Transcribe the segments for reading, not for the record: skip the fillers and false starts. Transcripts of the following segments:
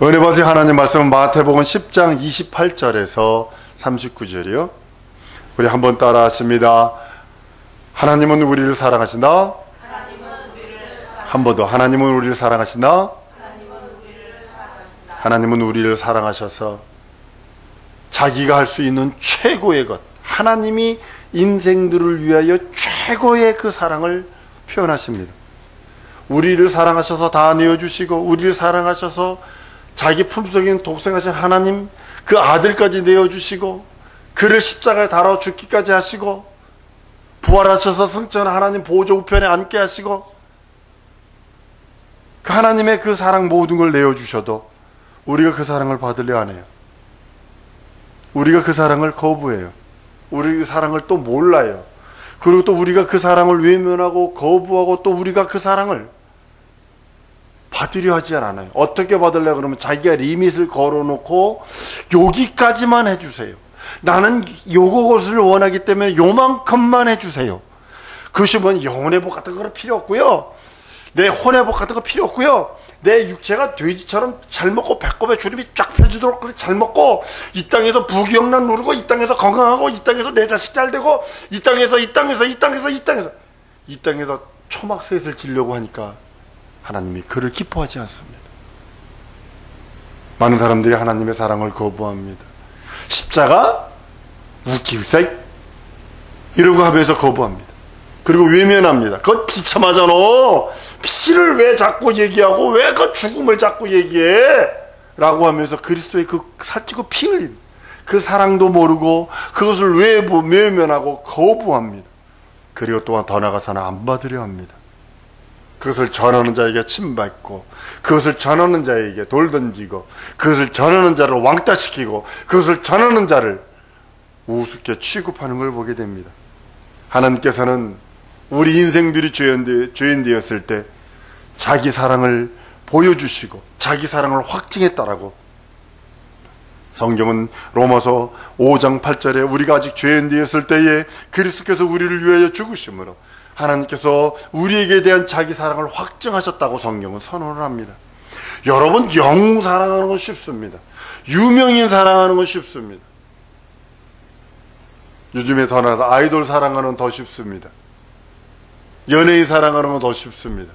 은혜 받으신 하나님 말씀은 마태복음 10장 28절에서 39절이요. 우리 한번 따라 하십니다. 하나님은 우리를 사랑하신다. 한 번 더. 하나님은 우리를 사랑하신다. 하나님은 우리를 사랑하셔서 자기가 할 수 있는 최고의 것, 하나님이 인생들을 위하여 최고의 그 사랑을 표현하십니다. 우리를 사랑하셔서 다 내어주시고, 우리를 사랑하셔서 자기 품속에 독생하신 하나님 그 아들까지 내어주시고, 그를 십자가에 달아 죽기까지 하시고, 부활하셔서 승천한 하나님 보좌 우편에 앉게 하시고, 그 하나님의 그 사랑 모든 걸 내어주셔도 우리가 그 사랑을 받으려 안 해요. 우리가 그 사랑을 거부해요. 우리 그 사랑을 또 몰라요. 그리고 또 우리가 그 사랑을 외면하고 거부하고, 또 우리가 그 사랑을 받으려 하지 않아요. 어떻게 받으려고 그러면 자기가 리밋을 걸어놓고 여기까지만 해주세요. 나는 요것을 원하기 때문에 요만큼만 해주세요. 그것이 뭔 영혼의 복 같은 거 필요 없고요. 내 혼의 복 같은 거 필요 없고요. 내 육체가 돼지처럼 잘 먹고 배꼽에 주름이 쫙 펴지도록 그렇게 잘 먹고, 이 땅에서 부귀영란 누리고, 이 땅에서 건강하고, 이 땅에서 내 자식 잘 되고, 이 땅에서 초막셋을 지려고 하니까 하나님이 그를 기뻐하지 않습니다. 많은 사람들이 하나님의 사랑을 거부합니다. 십자가 웃기우사 이러고 하면서 거부합니다. 그리고 외면합니다. 그건 비참하잖아. 피를 왜 자꾸 얘기하고, 왜 그 죽음을 자꾸 얘기해? 라고 하면서 그리스도의 그 살찌고 피 흘린 그 사랑도 모르고 그것을 외면하고 거부합니다. 그리고 또한 더 나아가서는 안 받으려 합니다. 그것을 전하는 자에게 침뱉고, 그것을 전하는 자에게 돌 던지고, 그것을 전하는 자를 왕따시키고, 그것을 전하는 자를 우습게 취급하는 걸 보게 됩니다. 하나님께서는 우리 인생들이 죄인 되었을 때 자기 사랑을 보여주시고 자기 사랑을 확증했다라고, 성경은 로마서 5장 8절에 우리가 아직 죄인 되었을 때에 그리스도께서 우리를 위하여 죽으심으로 하나님께서 우리에게 대한 자기 사랑을 확증하셨다고 성경은 선언을 합니다. 여러분, 영웅 사랑하는 건 쉽습니다. 유명인 사랑하는 건 쉽습니다. 요즘에 더 나아서 아이돌 사랑하는 건 더 쉽습니다. 연예인 사랑하는 건 더 쉽습니다.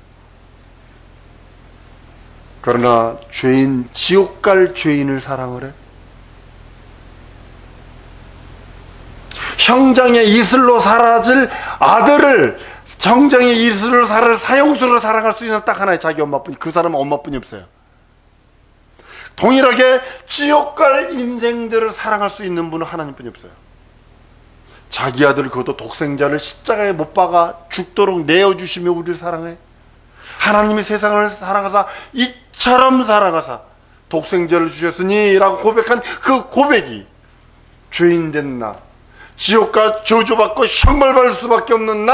그러나 죄인, 지옥 갈 죄인을 사랑을 해? 형장의 이슬로 사라질 아들을, 형장의 이슬로 사라질 사형수를 사랑할 수 있는 딱 하나의 자기 엄마뿐이, 그 사람은 엄마뿐이 없어요. 동일하게 지옥 갈 인생들을 사랑할 수 있는 분은 하나님뿐이 없어요. 자기 아들, 그것도 독생자를 십자가에 못 박아 죽도록 내어주시며 우리를 사랑해. 하나님이 세상을 사랑하사 이처럼 사랑하사 독생자를 주셨으니 라고 고백한 그 고백이 죄인된 나, 지옥과 저주받고 형벌받을 수밖에 없는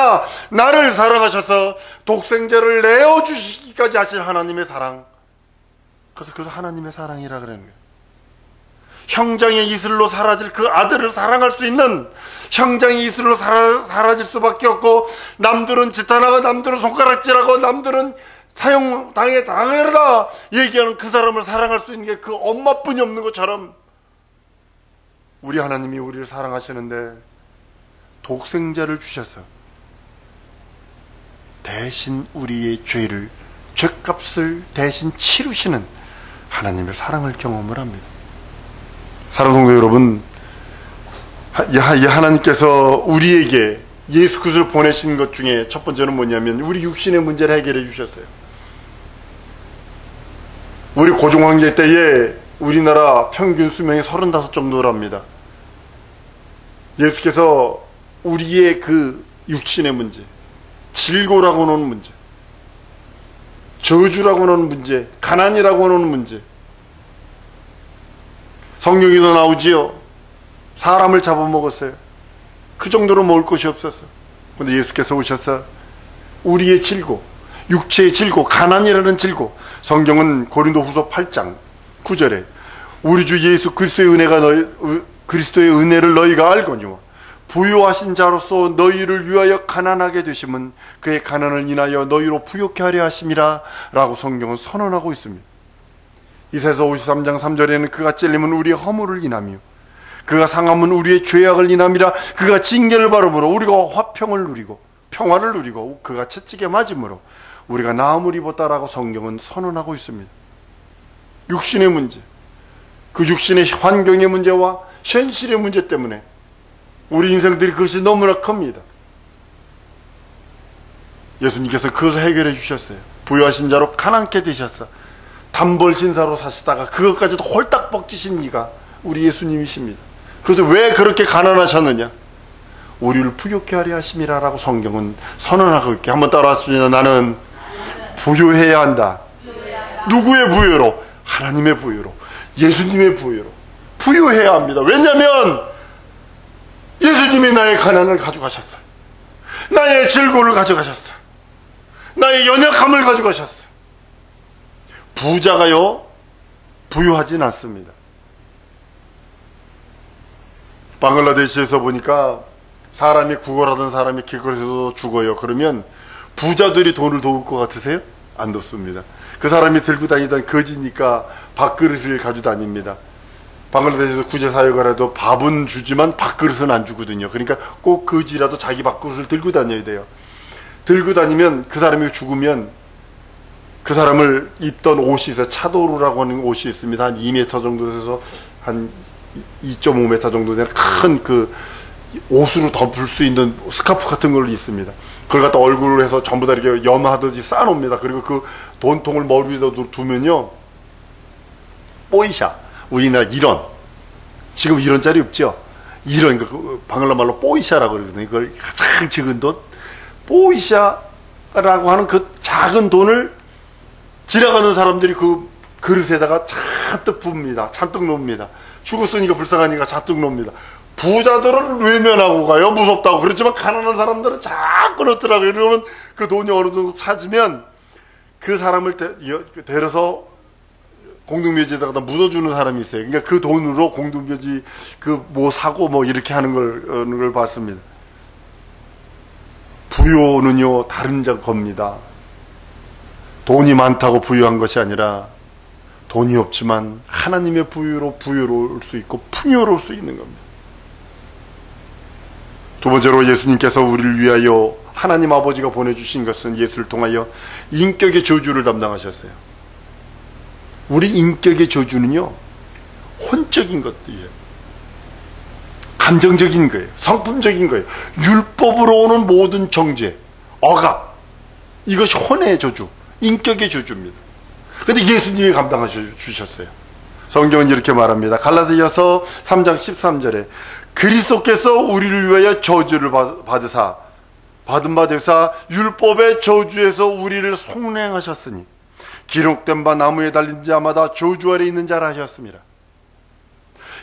나를 사랑하셔서 독생자를 내어주시기까지 하신 하나님의 사랑, 그래서 하나님의 사랑이라 그러는 거예요. 형장의 이슬로 사라질 그 아들을 사랑할 수 있는, 형장의 이슬로 사라질 수밖에 없고, 남들은 짓하나고 남들은 손가락질하고 남들은 사형당해 당해라 얘기하는 그 사람을 사랑할 수 있는 게 그 엄마뿐이 없는 것처럼, 우리 하나님이 우리를 사랑하시는데 독생자를 주셔서 대신 우리의 죄값을 대신 치르시는 하나님의 사랑을 경험을 합니다. 사랑하는 성도 여러분, 하나님께서 우리에게 예수 그리스도를 보내신 것 중에 첫 번째는 뭐냐면 우리 육신의 문제를 해결해 주셨어요. 우리 고종황제 때에 우리나라 평균 수명이 35 정도랍니다. 예수께서 우리의 그 육신의 문제, 질고라고 하는 문제, 저주라고 하는 문제, 가난이라고 하는 문제, 성경에도 나오지요. 사람을 잡아먹었어요. 그 정도로 먹을 것이 없었어. 근데 예수께서 오셔서 우리의 질고, 육체의 질고, 가난이라는 질고, 성경은 고린도후서 8장 9절에 우리 주 예수 그리스도의 은혜를 너희가 알거니와 부유하신 자로서 너희를 위하여 가난하게 되심은 그의 가난을 인하여 너희로 부욕케 하려 하심이라 라고 성경은 선언하고 있습니다. 이사야서 53장 3절에는 그가 찔림은 우리의 허물을 인하며 그가 상함은 우리의 죄악을 인함이라. 그가 징계를 받음으로 우리가 화평을 누리고 평화를 누리고 그가 채찍에 맞음으로 우리가 나음을 입었다라고 성경은 선언하고 있습니다. 육신의 문제, 그 육신의 환경의 문제와 현실의 문제 때문에 우리 인생들이 그것이 너무나 큽니다. 예수님께서 그것을 해결해 주셨어요. 부유하신 자로 가난케 되셨어. 단벌 신사로 사시다가 그것까지도 홀딱 벗기신 이가 우리 예수님이십니다. 그래서 왜 그렇게 가난하셨느냐? 우리를 부유케 하려 하심이라라고 성경은 선언하고 있게. 한번 따라하십니다. 나는 부유해야 한다. 누구의 부유로? 하나님의 부유로, 예수님의 부유로 부유해야 합니다. 왜냐하면 예수님이 나의 가난을 가져가셨어요. 나의 즐거움을 가져가셨어요. 나의 연약함을 가져가셨어요. 부자가요 부유하진 않습니다. 방글라데시에서 보니까 사람이 구걸하던 사람이 길거리에서 죽어요. 그러면 부자들이 돈을 도울 것 같으세요? 안 돕습니다. 그 사람이 들고 다니던 거지니까 밥그릇을 가지고 다닙니다. 방글라데시에서 구제사역을 해도 밥은 주지만 밥그릇은 안 주거든요. 그러니까 꼭 거지라도 자기 밥그릇을 들고 다녀야 돼요. 들고 다니면 그 사람이 죽으면 그 사람을 입던 옷이 있어요. 차도루라고 하는 옷이 있습니다. 한 2m 정도 돼서 한 2.5m 정도 되는 큰 그 옷으로 덮을 수 있는 스카프 같은 걸로 있습니다. 그걸 갖다 얼굴로 해서 전부 다 이렇게 염하듯이 쌓아놓습니다. 그리고 그 돈통을 머리 위에다 두면요, 뽀이샤, 우리나라 1원, 지금 1원짜리 없죠? 1원, 그 방글라 말로 뽀이샤라고 그러거든요. 그걸 가장 적은 돈, 뽀이샤라고 하는 그 작은 돈을 지나가는 사람들이 그 그릇에다가 잔뜩 붓습니다. 잔뜩 놓습니다. 죽었으니까 불쌍하니까 잔뜩 놓습니다. 부자들은 외면하고 가요. 무섭다고. 그렇지만 가난한 사람들은 자꾸 넣더라고요. 그러면 그 돈이 어느 정도 찾으면 그 사람을 데려서 공동묘지에다가 묻어주는 사람이 있어요. 그러니까 그 돈으로 공동묘지 그 뭐 사고 뭐 이렇게 하는 걸 봤습니다. 부요는요 다른 겁니다. 돈이 많다고 부유한 것이 아니라 돈이 없지만 하나님의 부유로 부유로울 수 있고 풍요로울 수 있는 겁니다. 두 번째로 예수님께서 우리를 위하여 하나님 아버지가 보내주신 것은 예수를 통하여 인격의 저주를 담당하셨어요. 우리 인격의 저주는요 혼적인 것들이에요. 감정적인 거예요. 성품적인 거예요. 율법으로 오는 모든 정죄, 억압, 이것이 혼의 저주, 인격의 저주입니다. 그런데 예수님이 감당하셔 주셨어요. 성경은 이렇게 말합니다. 갈라디아서 3장 13절에 그리스도께서 우리를 위하여 저주를 받으사 받은 바 되사 율법의 저주에서 우리를 속량하셨으니 기록된 바 나무에 달린 자마다 저주 아래 있는 자라 하셨습니다.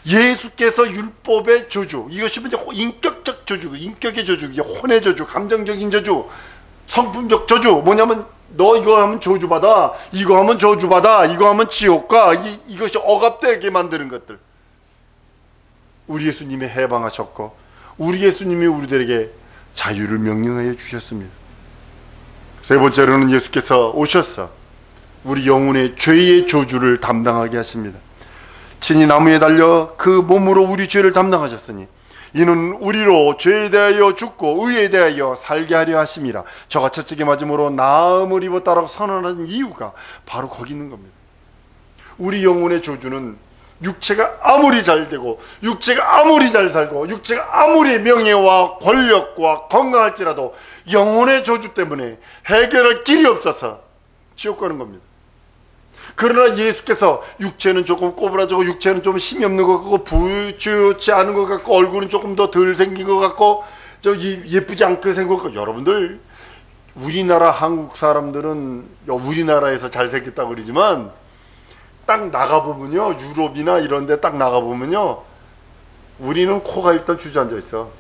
예수께서 율법의 저주, 이것이 이제 인격적 저주, 인격의 저주, 혼의 저주, 감정적인 저주, 성품적 저주, 뭐냐면 너 이거 하면 저주받아, 이거 하면 저주받아, 이거 하면 지옥가, 이것이 억압되게 만드는 것들. 우리 예수님이 해방하셨고 우리 예수님이 우리들에게 자유를 명령하여 주셨습니다. 세 번째로는 예수께서 오셔서 우리 영혼의 죄의 저주를 담당하게 하십니다. 친히 나무에 달려 그 몸으로 우리 죄를 담당하셨으니 이는 우리로 죄에 대하여 죽고 의에 대하여 살게 하려 하심이라. 저가 채찍에 맞음으로 나음을 입었다라고 선언하는 이유가 바로 거기 있는 겁니다. 우리 영혼의 저주는 육체가 아무리 잘 되고 육체가 아무리 잘 살고 육체가 아무리 명예와 권력과 건강할지라도 영혼의 저주 때문에 해결할 길이 없어서 지옥 가는 겁니다. 그러나 예수께서 육체는 조금 꼬부라지고 육체는 좀 힘이 없는 것 같고 부유치 않은 것 같고 얼굴은 조금 더 덜 생긴 것 같고 예쁘지 않게 생긴 것 같고, 여러분들 우리나라 한국 사람들은 우리나라에서 잘생겼다고 그러지만 딱 나가보면요, 유럽이나 이런 데 딱 나가보면요, 우리는 코가 일단 주저앉아 있어.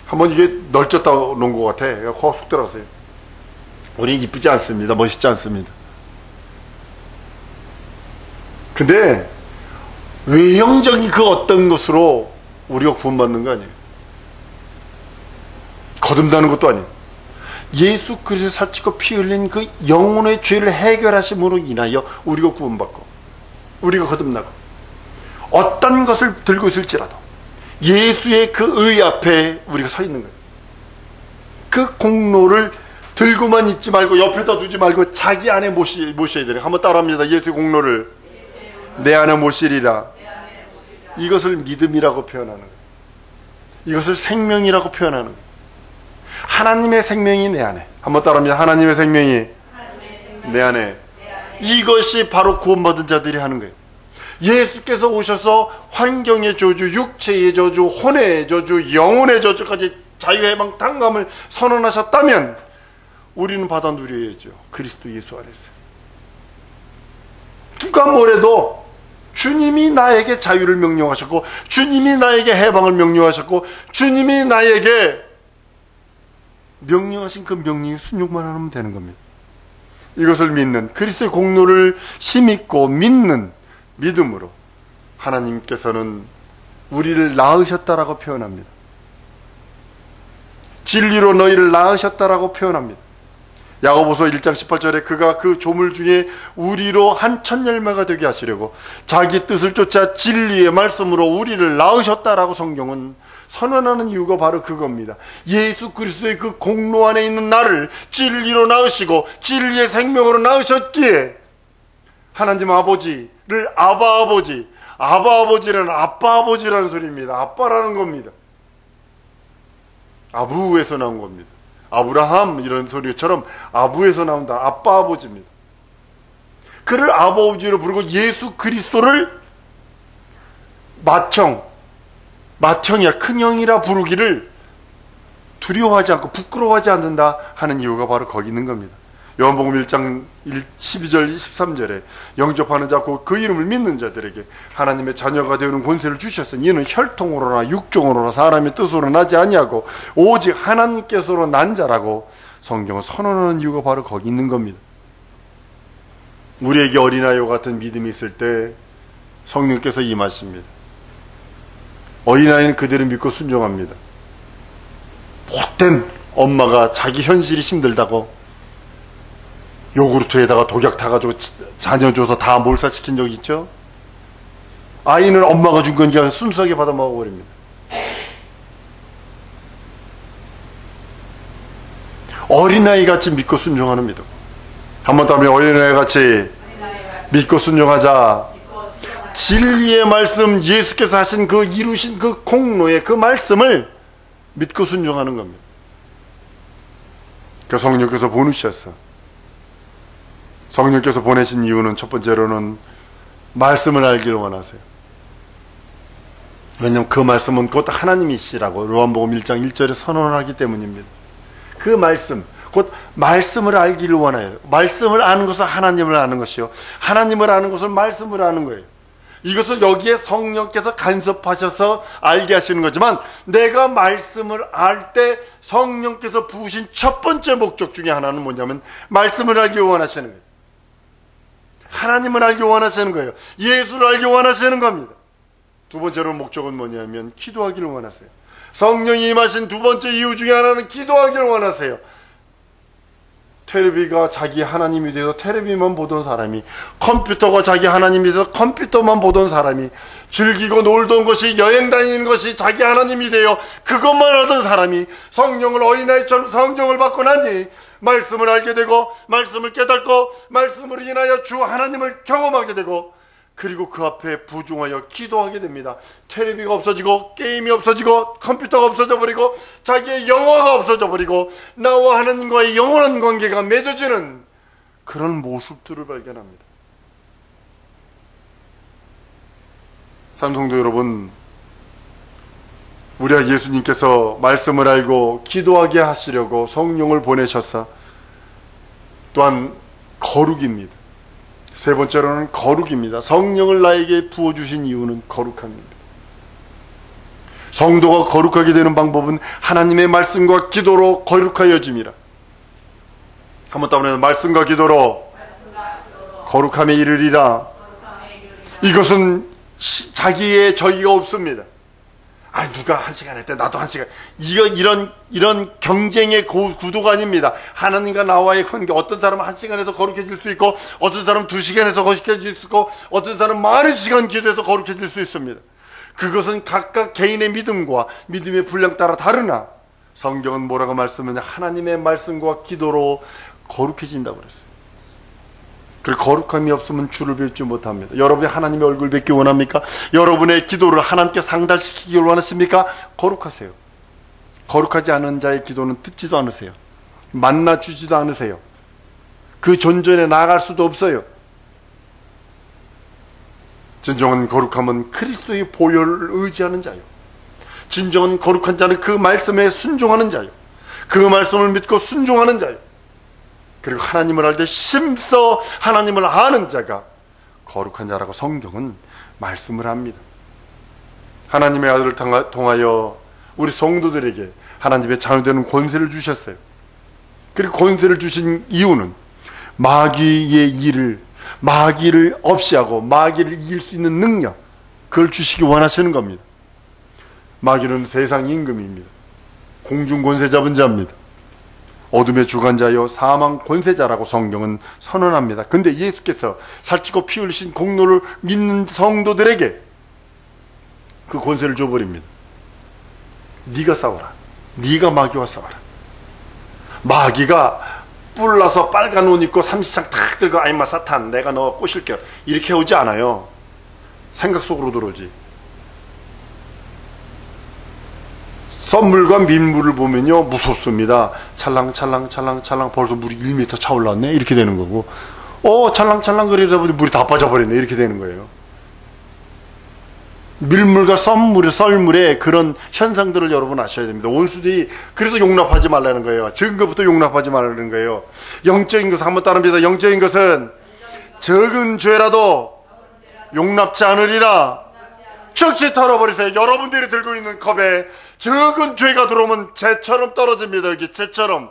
한번 이게 널쩍다 놓은 것 같아. 코가 쑥 들어갔어요. 우리는 이쁘지 않습니다. 멋있지 않습니다. 근데 외형적인 그 어떤 것으로 우리가 구원받는 거 아니에요. 거듭나는 것도 아니에요. 예수 그리스도 살찌고 피 흘린 그 영혼의 죄를 해결하심으로 인하여 우리가 구원받고 우리가 거듭나고 어떤 것을 들고 있을지라도 예수의 그 의 앞에 우리가 서 있는 거예요. 그 공로를 들고만 있지 말고 옆에다 두지 말고 자기 안에 모셔야 돼요. 한번 따라합니다. 예수의 공로를 내 안에 모시리라. 이것을 믿음이라고 표현하는 거예요. 이것을 생명이라고 표현하는 거예요. 하나님의 생명이 내 안에. 한번 따라합니다. 하나님의 생명이 내 안에. 이것이 바로 구원받은 자들이 하는 거예요. 예수께서 오셔서 환경의 저주, 육체의 저주, 혼의 저주, 영혼의 저주까지 자유해방 당감을 선언하셨다면 우리는 받아 누려야죠. 그리스도 예수 안에서. 누가 뭐래도 주님이 나에게 자유를 명령하셨고 주님이 나에게 해방을 명령하셨고 주님이 나에게 명령하신 그 명령에 순종만 하면 되는 겁니다. 이것을 믿는, 그리스도의 공로를 힘있고 믿는 믿음으로 하나님께서는 우리를 낳으셨다라고 표현합니다. 진리로 너희를 낳으셨다라고 표현합니다. 야고보서 1장 18절에 그가 그 조물 중에 우리로 한 첫 열매가 되게 하시려고 자기 뜻을 쫓아 진리의 말씀으로 우리를 낳으셨다라고 성경은 선언하는 이유가 바로 그겁니다. 예수 그리스도의 그 공로 안에 있는 나를 진리로 낳으시고 진리의 생명으로 낳으셨기에 하나님 아버지를 아바 아버지, 아바 아버지라는 아빠 아버지라는 소리입니다. 아빠라는 겁니다. 아부에서 나온 겁니다. 아브라함 이런 소리처럼 아부에서 나온다. 아빠 아버지입니다. 그를 아버지로 부르고 예수 그리스도를 맏형이야 큰형이라 부르기를 두려워하지 않고 부끄러워하지 않는다 하는 이유가 바로 거기 있는 겁니다. 요한복음 1장 12절 13절에 영접하는 자 곧 그 이름을 믿는 자들에게 하나님의 자녀가 되는 권세를 주셨으니 이는 혈통으로나 육종으로나 사람의 뜻으로 나지 아니하고 오직 하나님께서로 난 자라고 성경은 선언하는 이유가 바로 거기 있는 겁니다. 우리에게 어린아이와 같은 믿음이 있을 때 성령께서 임하십니다. 어린아이는 그대로 믿고 순종합니다. 못된 엄마가 자기 현실이 힘들다고 요구르트에다가 독약 타가지고 자녀 줘서 다 몰살시킨 적 있죠? 아이는 엄마가 준 건 그냥 순수하게 받아 먹어버립니다. 어린아이 같이 믿고 순종하는 믿음. 한번 더 하면 어린아이 같이 믿고 순종하자. 진리의 말씀, 예수께서 하신 그 이루신 그 공로의 그 말씀을 믿고 순종하는 겁니다. 그 성령께서 보내주셨어. 성령께서 보내신 이유는 첫 번째로는 말씀을 알기를 원하세요. 왜냐하면 그 말씀은 곧 하나님이시라고 요한복음 1장 1절에 선언하기 때문입니다. 그 말씀, 곧 말씀을 알기를 원해요. 말씀을 아는 것은 하나님을 아는 것이요, 하나님을 아는 것은 말씀을 아는 거예요. 이것을 여기에 성령께서 간섭하셔서 알게 하시는 거지만 내가 말씀을 알 때 성령께서 부으신 첫 번째 목적 중에 하나는 뭐냐면 말씀을 알기 원하시는 거예요. 하나님을 알기 원하시는 거예요. 예수를 알기 원하시는 겁니다. 두 번째로 목적은 뭐냐면 기도하기를 원하세요. 성령이 임하신 두 번째 이유 중에 하나는 기도하기를 원하세요. 텔레비가 자기 하나님이 돼서 텔레비만 보던 사람이, 컴퓨터가 자기 하나님이 돼서 컴퓨터만 보던 사람이, 즐기고 놀던 것이, 여행 다니는 것이 자기 하나님이 되어 그것만 하던 사람이 성령을 어린아이처럼 성령을 받고 나니 말씀을 알게 되고 말씀을 깨닫고 말씀으로 인하여 주 하나님을 경험하게 되고 그리고 그 앞에 부중하여 기도하게 됩니다. 텔레비가 없어지고 게임이 없어지고 컴퓨터가 없어져 버리고 자기의 영화가 없어져 버리고 나와 하나님과의 영원한 관계가 맺어지는 그런 모습들을 발견합니다. 삼성도 여러분, 우리가 예수님께서 말씀을 알고 기도하게 하시려고 성령을 보내셔서 또한 거룩입니다. 세 번째로는 거룩입니다. 성령을 나에게 부어주신 이유는 거룩함입니다. 성도가 거룩하게 되는 방법은 하나님의 말씀과 기도로 거룩하여짐이라. 한번 따라해서 말씀과 기도로 거룩함에 이르리라. 이것은 자기의 저희가 없습니다. 아, 누가 1시간 했대, 나도 1시간. 이런 경쟁의 구도가 아닙니다. 하나님과 나와의 관계. 어떤 사람은 1시간에서 거룩해질 수 있고, 어떤 사람은 2시간에서 거룩해질 수 있고, 어떤 사람은 많은 시간 기도해서 거룩해질 수 있습니다. 그것은 각각 개인의 믿음과 믿음의 분량 따라 다르나, 성경은 뭐라고 말씀하냐? 하나님의 말씀과 기도로 거룩해진다고 그랬어요. 그리고 거룩함이 없으면 주를 뵙지 못합니다. 여러분이 하나님의 얼굴 뵙기 원합니까? 여러분의 기도를 하나님께 상달시키기를 원하십니까? 거룩하세요. 거룩하지 않은 자의 기도는 듣지도 않으세요. 만나주지도 않으세요. 그 존전에 나아갈 수도 없어요. 진정한 거룩함은 그리스도의 보혈을 의지하는 자요. 진정한 거룩한 자는 그 말씀에 순종하는 자요. 그 말씀을 믿고 순종하는 자요. 그리고 하나님을 알 때 심써 하나님을 아는 자가 거룩한 자라고 성경은 말씀을 합니다. 하나님의 아들을 통하여 우리 성도들에게 하나님의 자녀되는 권세를 주셨어요. 그리고 권세를 주신 이유는 마귀를 없이 하고 마귀를 이길 수 있는 능력, 그걸 주시기 원하시는 겁니다. 마귀는 세상 임금입니다. 공중 권세 잡은 자입니다. 어둠의 주관자여 사망 권세자라고 성경은 선언합니다. 근데 예수께서 살찌고 피 흘리신 공로를 믿는 성도들에게 그 권세를 줘버립니다. 네가 싸워라. 네가 마귀와 싸워라. 마귀가 뿔나서 빨간 옷 입고 삼시창 탁 들고 아이마 사탄 내가 너 꼬실게 이렇게 오지 않아요. 생각 속으로 들어오지. 썬물과 민물을 보면요 무섭습니다. 찰랑찰랑 벌써 물이 1m 차올랐네 이렇게 되는 거고, 찰랑찰랑 그러다 보니 물이 다 빠져버렸네 이렇게 되는 거예요. 밀물과 썰물의 그런 현상들을 여러분 아셔야 됩니다. 원수들이 그래서 용납하지 말라는 거예요. 적은 것부터 용납하지 말라는 거예요. 영적인 것은 한번 따릅니다. 영적인 것은 적은 죄라도 용납지 않으리라. 즉시 털어버리세요. 여러분들이 들고 있는 컵에 적은 죄가 들어오면 재처럼 떨어집니다. 여기 재처럼.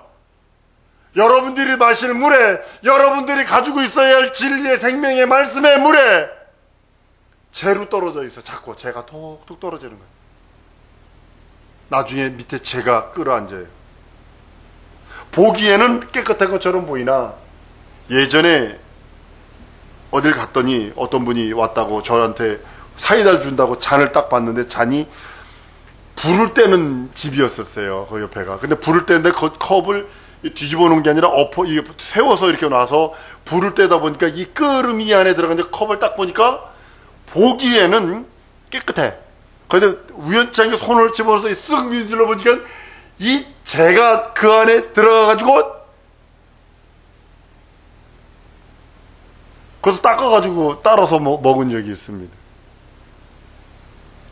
여러분들이 마실 물에, 여러분들이 가지고 있어야 할 진리의 생명의 말씀의 물에 재로 떨어져 있어. 자꾸 재가 톡톡 떨어지는 거예요. 나중에 밑에 재가 끌어앉아요. 보기에는 깨끗한 것처럼 보이나 예전에 어딜 갔더니 어떤 분이 왔다고 저한테 사이다를 준다고 잔을 딱 봤는데 잔이 불을 떼는 집이었었어요. 그 옆에가. 근데 불을 떼는데 그 컵을 뒤집어 놓은 게 아니라 세워서 이렇게 놔서 불을 떼다 보니까 이 끓음이 안에 들어가는데 컵을 딱 보니까 보기에는 깨끗해. 그런데 우연찮게 손을 집어서 쓱 밀질러 보니까 이 재가 그 안에 들어가가지고 그래서 닦아가지고 따라서 먹은 적이 있습니다.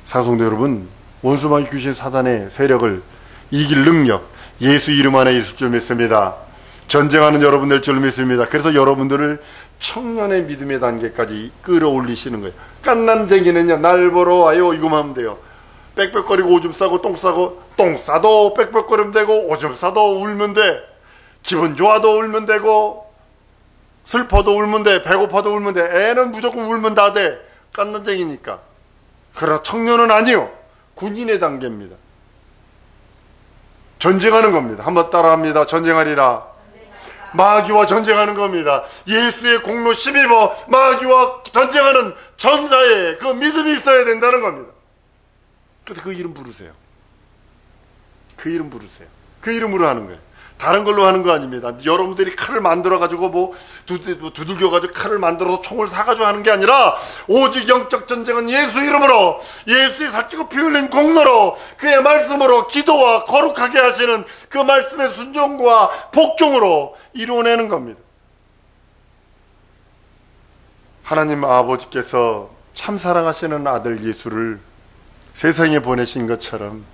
사랑성도 여러분, 원수마귀 귀신 사단의 세력을 이길 능력 예수 이름 안에 있을 줄 믿습니다. 전쟁하는 여러분 될 줄 믿습니다. 그래서 여러분들을 청년의 믿음의 단계까지 끌어올리시는 거예요. 깐난쟁이는요 날 보러 와요 이거만 하면 돼요. 빽빽거리고 오줌 싸고 똥 싸고, 똥 싸도 빽빽거리면 되고 오줌 싸도 울면 돼. 기분 좋아도 울면 되고 슬퍼도 울면 돼. 배고파도 울면 돼. 애는 무조건 울면 다 돼. 깐난쟁이니까. 그러나 청년은 아니요. 군인의 단계입니다. 전쟁하는 겁니다. 한번 따라합니다. 전쟁하리라. 마귀와 전쟁하는 겁니다. 예수의 공로 12번 마귀와 전쟁하는 전사의 그 믿음이 있어야 된다는 겁니다. 근데 그 이름 부르세요. 그 이름 부르세요. 그 이름으로 하는 거예요. 다른 걸로 하는 거 아닙니다. 여러분들이 칼을 만들어가지고 두들겨가지고 칼을 만들어서 총을 사가지고 하는 게 아니라 오직 영적 전쟁은 예수 이름으로, 예수의 살찌고 피 흘린 공로로, 그의 말씀으로, 기도와 거룩하게 하시는 그 말씀의 순종과 복종으로 이루어내는 겁니다. 하나님 아버지께서 참 사랑하시는 아들 예수를 세상에 보내신 것처럼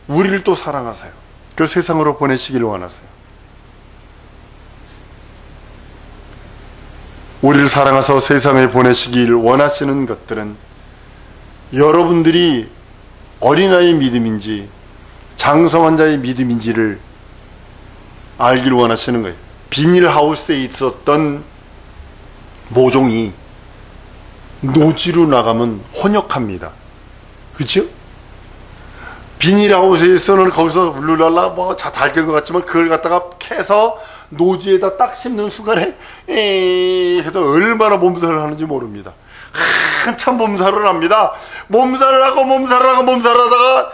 우리를 또 사랑하세요. 그 세상으로 보내시기를 원하세요. 우리를 사랑하셔서 세상에 보내시기를 원하시는 것들은 여러분들이 어린아이의 믿음인지 장성한 자의 믿음인지를 알기를 원하시는 거예요. 비닐하우스에 있었던 모종이 노지로 나가면 혼역합니다. 그렇죠? 비닐하우스에서는 거기서 울룰랄라 뭐 달걀 것 같지만 그걸 갖다가 캐서 노지에다 딱 심는 순간에 해서 얼마나 몸살을 하는지 모릅니다. 한참 몸살을 합니다. 몸살을 하고 하다가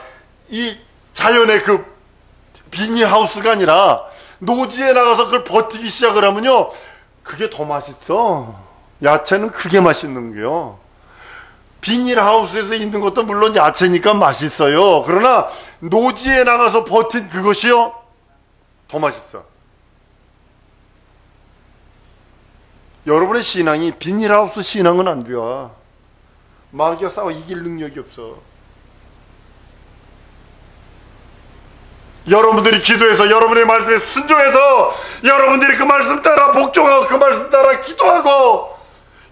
이 자연의 그 비닐하우스가 아니라 노지에 나가서 그걸 버티기 시작을 하면요, 그게 더 맛있어. 야채는 그게 맛있는 거요. 비닐하우스에서 있는 것도 물론 야채니까 맛있어요. 그러나 노지에 나가서 버틴 그것이요, 더 맛있어. 여러분의 신앙이 비닐하우스 신앙은 안 돼요. 마귀와 싸워 이길 능력이 없어. 여러분들이 기도해서, 여러분의 말씀에 순종해서, 여러분들이 그 말씀 따라 복종하고 그 말씀 따라 기도하고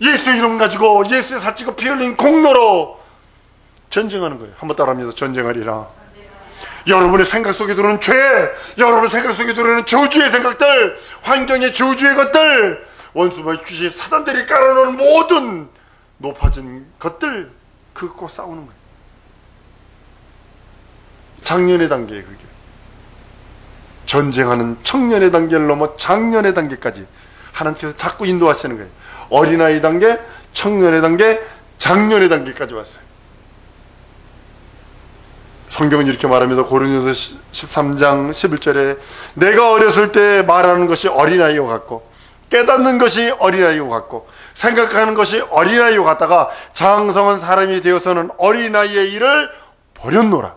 예수 이름 가지고 예수의 살찌고 피 흘린 공로로 전쟁하는 거예요. 한번 따라합니다. 전쟁하리라. 여러분의 생각 속에 들어오는 죄, 여러분의 생각 속에 들어오는 저주의 생각들, 환경의 저주의 것들, 원수와 귀신 사단들이 깔아놓은 모든 높아진 것들, 그것과 싸우는 거예요. 장년의 단계에 그게 전쟁하는 청년의 단계를 넘어 장년의 단계까지 하나님께서 자꾸 인도하시는 거예요. 어린아이 단계, 청년의 단계, 장년의 단계까지 왔어요. 성경은 이렇게 말합니다. 고린도서 13장 11절에 내가 어렸을 때 말하는 것이 어린아이와 같고 깨닫는 것이 어린아이와 같고 생각하는 것이 어린아이와 같다가 장성한 사람이 되어서는 어린아이의 일을 버렸노라.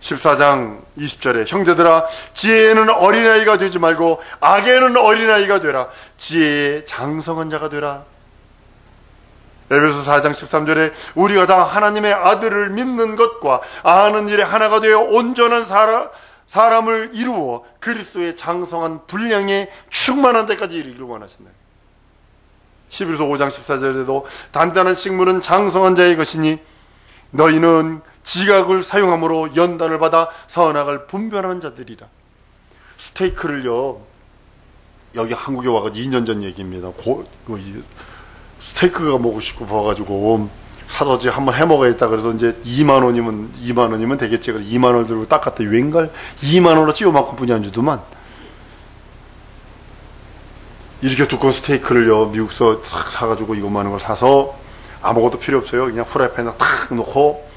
14장 20절에 형제들아 지혜에는 어린아이가 되지 말고 악에는 어린아이가 되라. 지혜의 장성한 자가 되라. 에베소 4장 13절에 우리가 다 하나님의 아들을 믿는 것과 아는 일에 하나가 되어 온전한 사람을 이루어 그리스도의 장성한 분량에 충만한 데까지 이르기를 원하신다. 11서 5장 14절에도 단단한 식물은 장성한 자의 것이니 너희는 지각을 사용함으로 연단을 받아 선악을 분별하는 자들이라. 스테이크를요, 여기 한국에 와가지고 2년 전 얘기입니다. 스테이크가 먹고 싶고 봐가지고 사서지 한번 해 먹어야겠다. 그래서 이제 2만 원이면 되겠지. 그래서 2만 원 들고 딱 갔다. 웬걸 2만 원어치 요만큼 뿐이 안 주더만. 이렇게 두꺼운 스테이크를요 미국서 싹 사가지고 이것만한 걸 사서 아무것도 필요 없어요. 그냥 후라이팬에 탁 놓고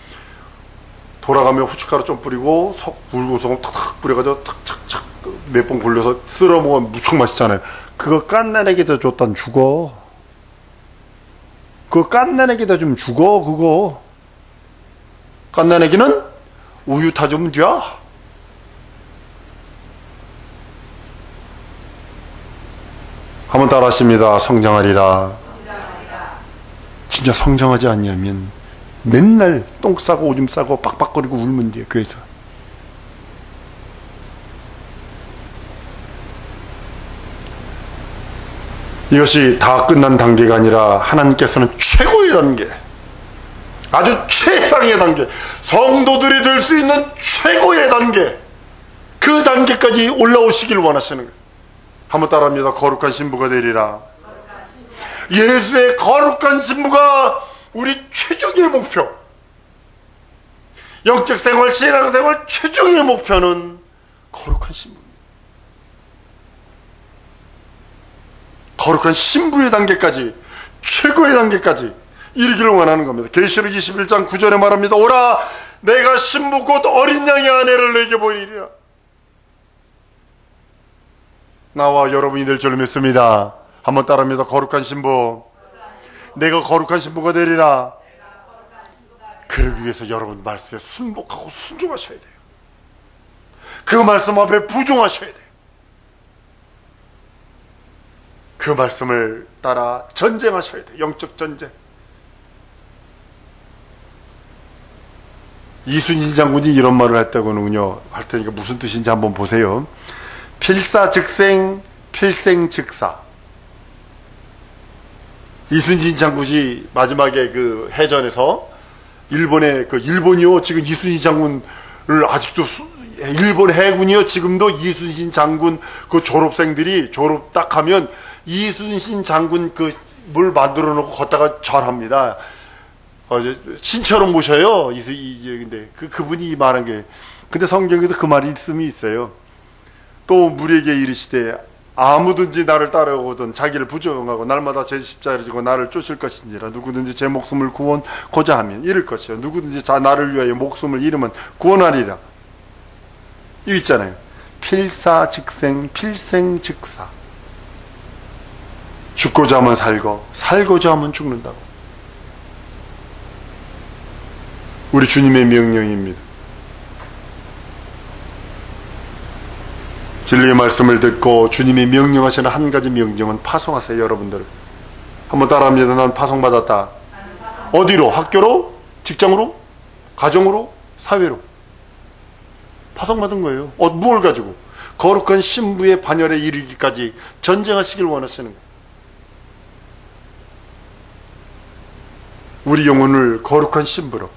돌아가면 후춧가루 좀 뿌리고 물고소금 탁탁 뿌려가지고 탁탁탁 몇 번 굴려서 쓸어 먹으면 무척 맛있잖아요. 그거 깐난에게다 줬단 죽어. 그거 깐난에게다 좀 죽어. 그거 깐난에게는 우유 타주면 돼. 한번 따라하십니다. 성장하리라. 진짜 성장하지 아니하면 맨날 똥 싸고 오줌 싸고 빡빡거리고 울면 돼요. 교회에서. 이것이 다 끝난 단계가 아니라 하나님께서는 최고의 단계, 아주 최상의 단계, 성도들이 될 수 있는 최고의 단계, 그 단계까지 올라오시길 원하시는 거예요. 한번 따라합니다. 거룩한 신부가 되리라. 예수의 거룩한 신부가 우리 최종의 목표, 영적 생활, 신앙생활 최종의 목표는 거룩한 신부입니다. 거룩한 신부의 단계까지, 최고의 단계까지 이르기를 원하는 겁니다. 계시록 21장 9절에 말합니다. 오라 내가 신부 곧 어린 양의 아내를 내게 보이리라. 나와 여러분이 될 줄 믿습니다. 한번 따라합니다. 거룩한 신부, 내가 거룩한 신부가 되리라. 그러기 위해서 여러분 말씀에 순복하고 순종하셔야 돼요. 그 말씀 앞에 부종하셔야 돼요. 그 말씀을 따라 전쟁하셔야 돼요. 영적 전쟁. 이순신 장군이 이런 말을 했다고는요, 할 테니까 무슨 뜻인지 한번 보세요. 필사즉생, 필생즉사. 이순신 장군이 마지막에 그 해전에서 일본이요 지금 이순신 장군을 아직도 일본 해군이요 지금도 이순신 장군 그 졸업생들이 졸업 딱 하면 이순신 장군 그 물 만들어 놓고 걷다가 절합니다. 신처럼 모셔요. 근데 그분이 말한 게, 근데 성경에도 그 말이 있음이 있어요. 또 무리에게 이르시되 아무든지 나를 따라오거든 자기를 부정하고 날마다 제 십자가를 지고 나를 쫓을 것인지라. 누구든지 제 목숨을 구원고자 하면 잃을 것이요 누구든지 나를 위하여 목숨을 잃으면 구원하리라. 이거 있잖아요. 필사즉생, 필생즉사. 죽고자 하면 살고 살고자 하면 죽는다고. 우리 주님의 명령입니다. 진리의 말씀을 듣고 주님이 명령하시는 한 가지 명령은 파송하세요. 여러분들 한번 따라합니다. 난 파송받았다. 어디로? 학교로? 직장으로? 가정으로? 사회로? 파송받은 거예요. 뭘 가지고? 거룩한 신부의 반열에 이르기까지 전쟁하시길 원하시는 거예요. 우리 영혼을 거룩한 신부로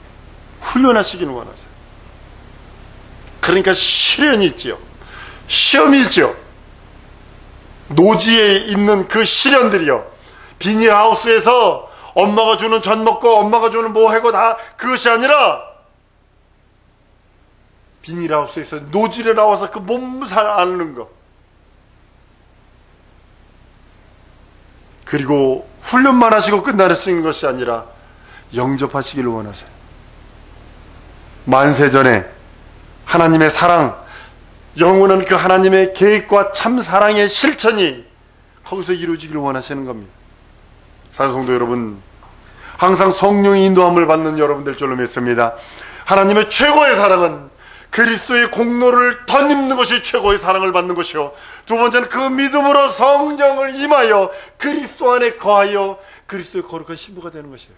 훈련하시기를 원하세요. 그러니까 시련이 있지요. 시험이 있죠. 노지에 있는 그 시련들이요. 비닐하우스에서 엄마가 주는 젖 먹고 엄마가 주는 뭐 하고 다 그것이 아니라 비닐하우스에서 노지에 나와서 그 몸살 앓는 거. 그리고 훈련만 하시고 끝나시는 것이 아니라 영접하시기를 원하세요. 만세전에 하나님의 사랑, 영원한 그 하나님의 계획과 참 사랑의 실천이 거기서 이루어지기를 원하시는 겁니다. 사랑하는 성도 여러분, 항상 성령의 인도함을 받는 여러분들 줄로 믿습니다. 하나님의 최고의 사랑은 그리스도의 공로를 덧입는 것이 최고의 사랑을 받는 것이요, 두 번째는 그 믿음으로 성령을 임하여 그리스도 안에 거하여 그리스도의 거룩한 신부가 되는 것이에요.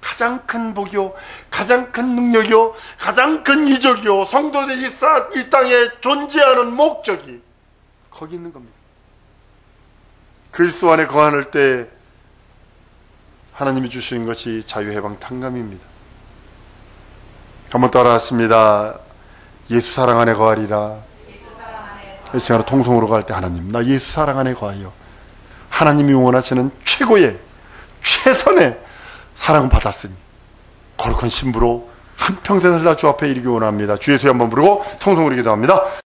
가장 큰 복이요, 가장 큰 능력이요, 가장 큰 이적이요, 성도들이 이 땅에 존재하는 목적이 거기 있는 겁니다. 그리스도 안에 거할 때 하나님이 주시는 것이 자유해방 탕감입니다. 한번 따라하십니다. 예수 사랑 안에 거하리라. 이 시간에 통성으로 갈 때, 하나님 나 예수 사랑 안에 거하여 하나님이 원하시는 최고의 최선의 사랑을 받았으니 거룩한 신부로 한평생을 다 주 앞에 이르기 원합니다. 주 예수의 한번 부르고 통성으로 기도합니다.